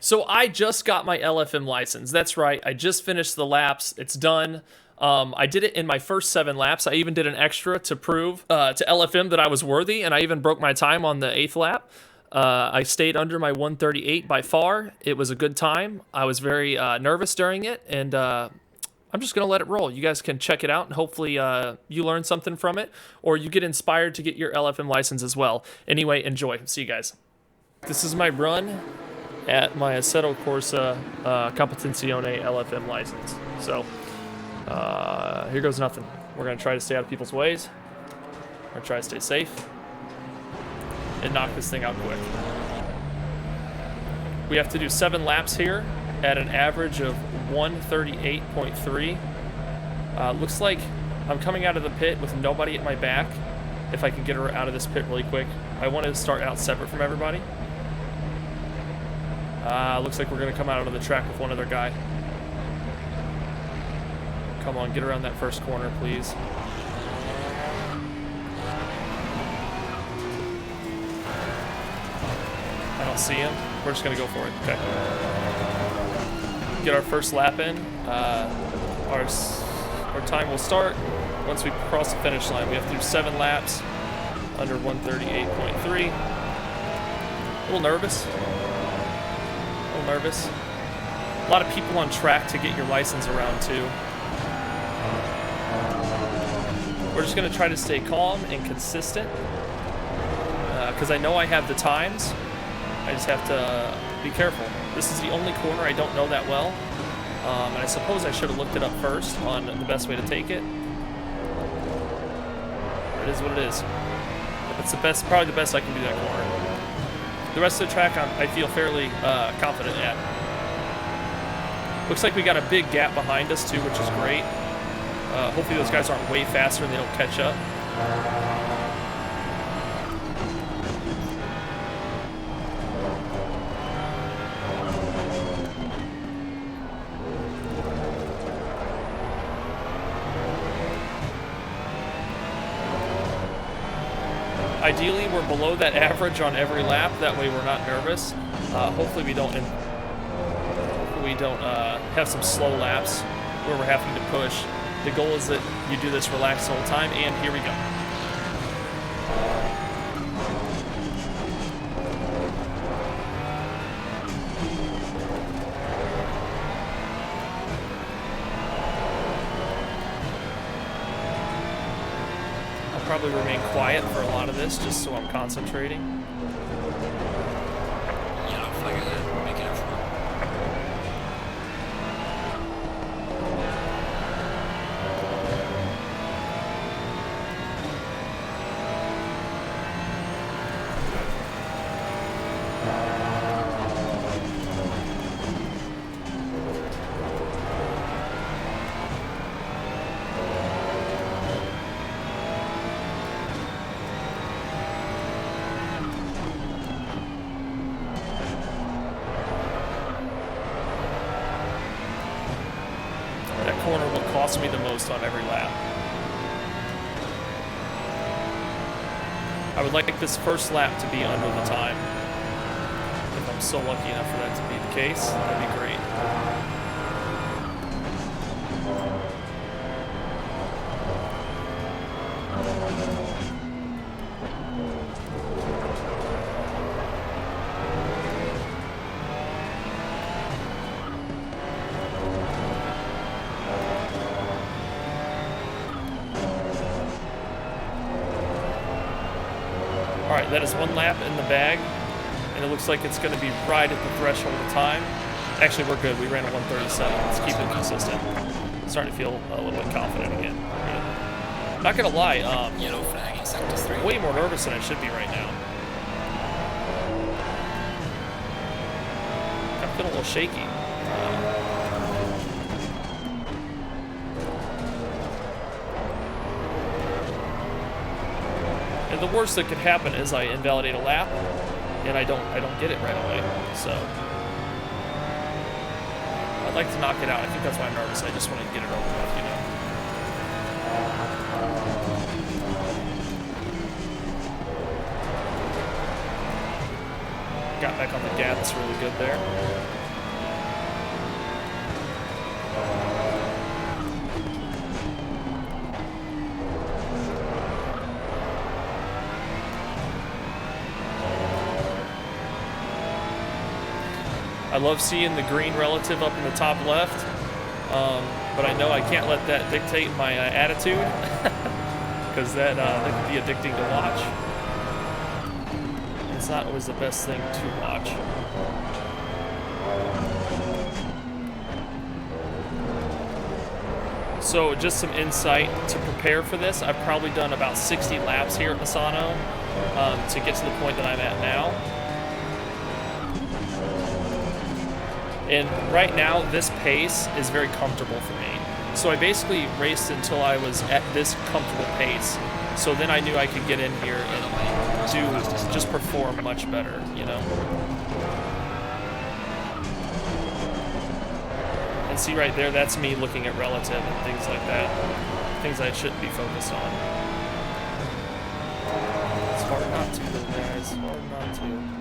So I just got my LFM license. That's right. I just finished the laps. It's done. I did it in my first 7 laps. I even did an extra to prove to LFM that I was worthy, and I even broke my time on the 8th lap. I stayed under my 138 by far. It was a good time. I was very nervous during it, and I'm just going to let it roll. You guys can check it out, and hopefully you learn something from it, or you get inspired to get your LFM license as well. Anyway, enjoy. See you guys. This is my run at my Assetto Corsa Competizione LFM license. So here goes nothing. We're going to try to stay out of people's ways. We're going to try to stay safe and knock this thing out quick. We have to do 7 laps here at an average of 138.3. Looks like I'm coming out of the pit with nobody at my back. If I can get her out of this pit really quick. I want to start out separate from everybody. Looks like we're going to come out onto the track with one other guy. Come on, get around that first corner, please. I don't see him. We're just going to go for it. Okay. Get our first lap in. Our time will start once we cross the finish line. We have to do 7 laps under 138.3. A little nervous. Nervous. A lot of people on track to get your license around too. We're just going to try to stay calm and consistent because I know I have the times. I just have to be careful. This is the only corner I don't know that well, and I suppose I should have looked it up first on the best way to take it. It is what it is. It's the best, probably the best I can do that corner. The rest of the track I feel fairly confident at. Looks like we got a big gap behind us too, which is great. Hopefully those guys aren't way faster and they don't catch up. Ideally, we're below that average on every lap. That way, we're not nervous. Hopefully, we don't have some slow laps where we're having to push. The goal is that you do this relaxed the whole time, and here we go. Probably remain quiet for a lot of this just so I'm concentrating. Yellow flag ahead, be careful. Corner will cost me the most on every lap. I would like this first lap to be under the time. If I'm so lucky enough for that to be the case, that'd be great. Alright, that is 1 lap in the bag, and it looks like it's going to be right at the threshold of time. Actually, we're good. We ran a 137. Let's keep it consistent. I'm starting to feel a little bit confident again. Not going to lie, Yellow flag in sector 3. way more nervous than I should be right now. I'm feeling a little shaky. And the worst that could happen is I invalidate a lap, and I don't get it right away. So I'd like to knock it out. I think that's why I'm nervous. I just want to get it over with, you know. Got back on the gas really good there. I love seeing the green relative up in the top left, but I know I can't let that dictate my attitude, because that could be addicting to watch. It's not always the best thing to watch. So just some insight to prepare for this. I've probably done about 60 laps here at Misano to get to the point that I'm at now. And right now, this pace is very comfortable for me. So I basically raced until I was at this comfortable pace. So then I knew I could get in here and just perform much better, you know? And see right there, that's me looking at relative and things like that. Things I shouldn't be focused on. It's hard not to, though, guys. Hard not to.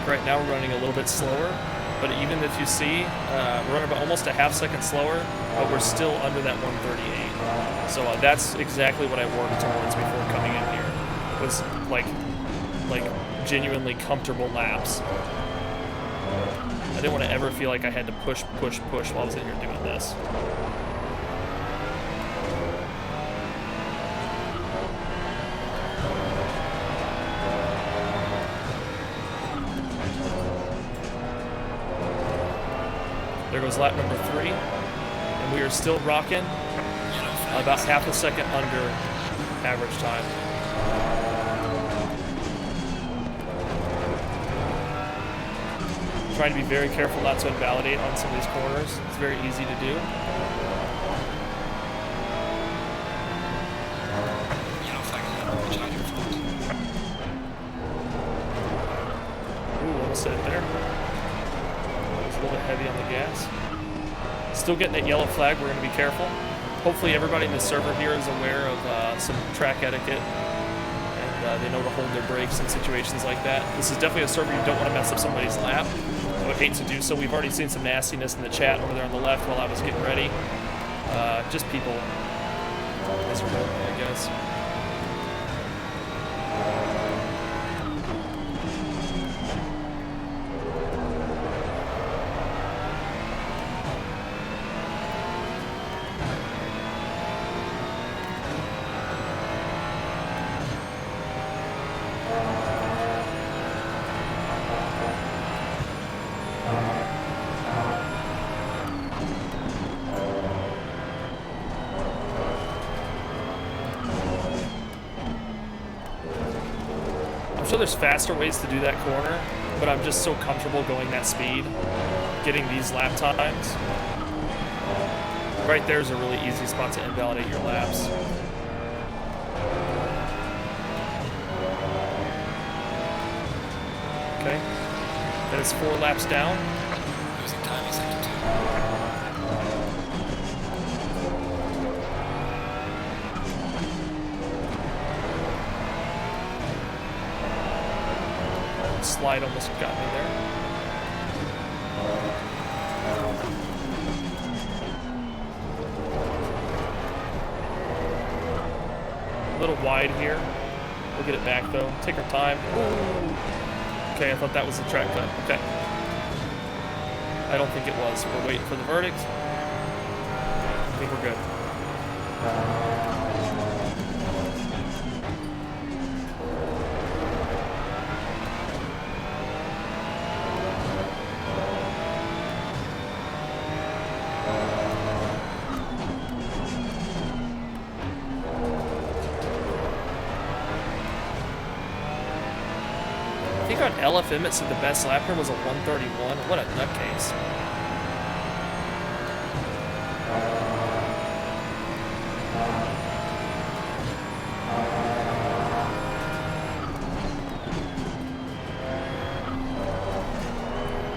Right now we're running a little bit slower, but even if you see, we're running about almost a half second slower, but we're still under that 138. So that's exactly what I worked towards before coming in here. Was like genuinely comfortable laps. I didn't want to ever feel like I had to push while I was in here doing this. There goes lap number 3, and we are still rocking about half a second under average time. Trying to be very careful not to invalidate on some of these corners. It's very easy to do. Ooh, almost hit it there. A little bit heavy on the gas. Still getting that yellow flag. We're going to be careful. Hopefully everybody in the server here is aware of some track etiquette, and they know to hold their brakes in situations like that. This is definitely a server you don't want to mess up somebody's lap. I would hate to do so. We've already seen some nastiness in the chat over there on the left while I was getting ready. Just people miserable, I guess. I'm sure there's faster ways to do that corner, but I'm just so comfortable going that speed, getting these lap times. Right there's a really easy spot to invalidate your laps. Okay, that is 4 laps down. Losing time is sector 2. Slide almost got me there. A little wide here. We'll get it back though. Take our time. Ooh. Okay, I thought that was the track cut. Okay. I don't think it was. We're waiting for the verdict. I think we're good. I think on LFM it said the best lap time was a 131. What a nutcase.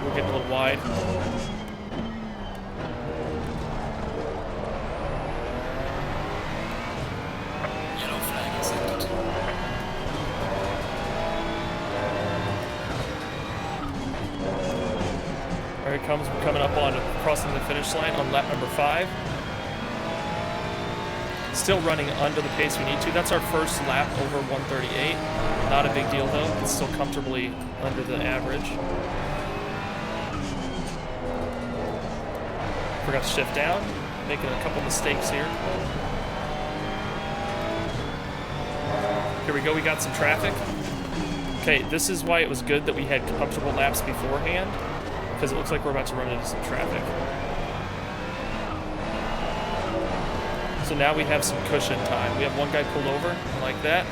We're getting a little wide. Yellow flag in sector 2. There it comes. We're coming up on crossing the finish line on lap number 5. Still running under the pace we need to. That's our first lap over 138. Not a big deal though. It's still comfortably under the average. Forgot to shift down. Making a couple mistakes here. Here we go. We got some traffic. Okay, this is why it was good that we had comfortable laps beforehand, because it looks like we're about to run into some traffic. So now we have some cushion time. We have one guy pulled over. I like that.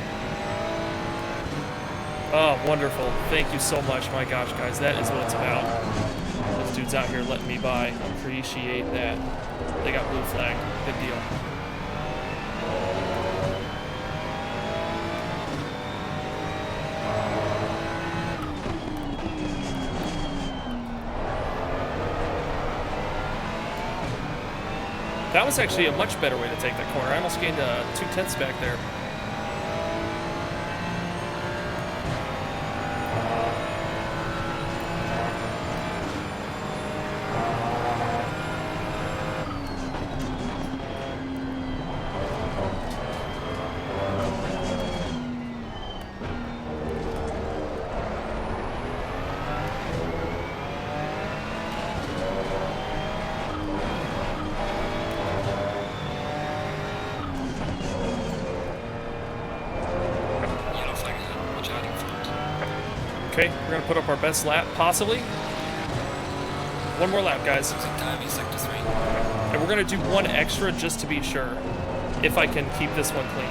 Oh, wonderful. Thank you so much. My gosh, guys, that is what it's about. Those dudes out here letting me by. Appreciate that. They got blue flag. Good deal. That was actually a much better way to take that corner. I almost gained 2/10 back there. Okay, we're gonna put up our best lap, possibly. One more lap, guys. Time in sector 3. And we're gonna do one extra just to be sure, if I can keep this one clean.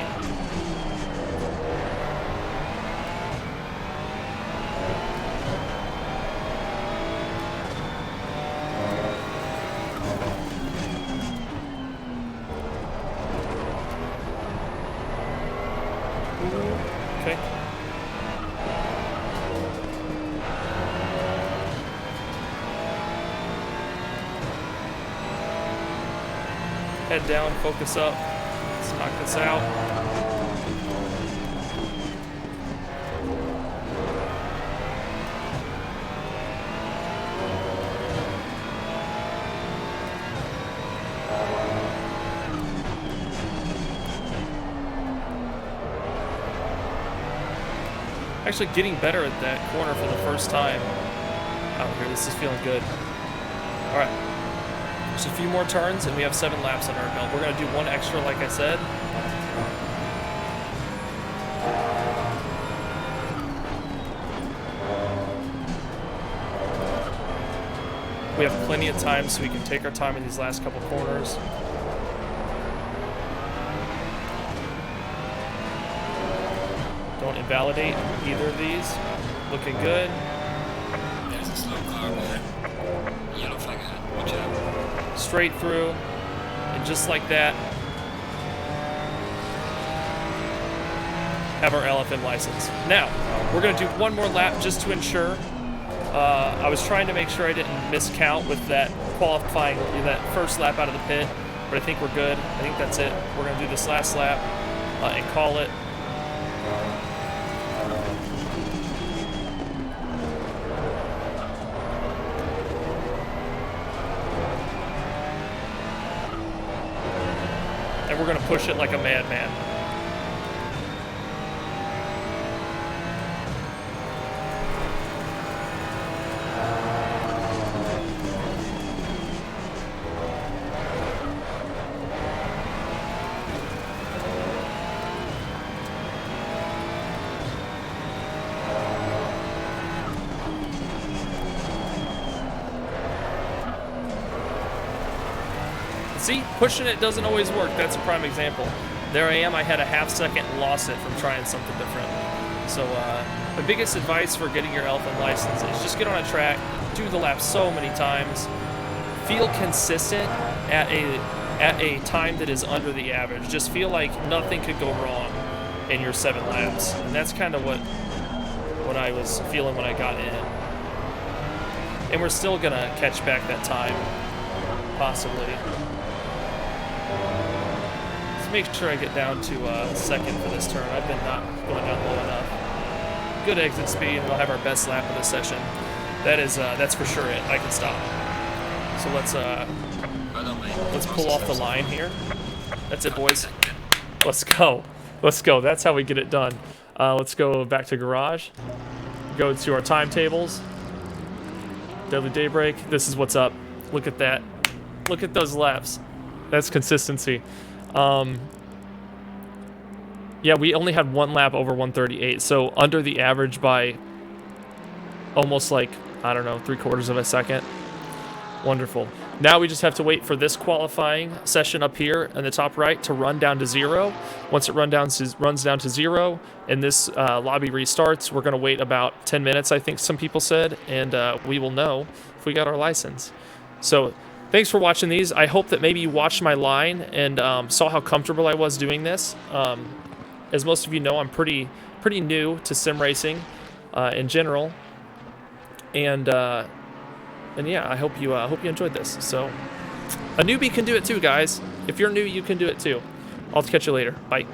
Okay. Head down, focus up. Let's knock this out. Actually getting better at that corner for the first time out here. This is feeling good. All right. Just a few more turns, and we have 7 laps on our belt. We're going to do one extra, like I said. We have plenty of time, so we can take our time in these last couple corners. Don't invalidate either of these. Looking good. There's a slow car there. Yellow flag ahead. Watch out. Straight through, and just like that, have our LFM license. Now, we're going to do one more lap just to ensure. I was trying to make sure I didn't miscount with that qualifying, that first lap out of the pit, but I think we're good. I think that's it. We're going to do this last lap and call it. And we're going to push it like a madman. See, pushing it doesn't always work. That's a prime example. There I am. I had a half second and lost it from trying something different. So my biggest advice for getting your LFM license is just get on a track, do the lap so many times, feel consistent at at a time that is under the average. Just feel like nothing could go wrong in your 7 laps. And that's kind of what I was feeling when I got in. And we're still gonna catch back that time, possibly. Let's make sure I get down to second for this turn. I've been not going down low enough. Good exit speed, and we'll have our best lap of the session. That's for sure it. I can stop. So let's pull off the line here. That's it, boys. Let's go. Let's go. That's how we get it done. Let's go back to garage. Go to our timetables. Deadly Daybreak. This is what's up. Look at that. Look at those laps. That's consistency. Yeah, we only had 1 lap over 138, so under the average by almost like, I don't know, 3/4 of a second. Wonderful. Now we just have to wait for this qualifying session up here in the top right to run down to 0. Once it runs down to 0 and this lobby restarts, we're going to wait about 10 minutes, I think some people said, and we will know if we got our license. So thanks for watching these. I hope that maybe you watched my line and saw how comfortable I was doing this. As most of you know, I'm pretty new to sim racing in general, and yeah, I hope you enjoyed this. So a newbie can do it too, guys. If you're new, you can do it too. I'll catch you later. Bye.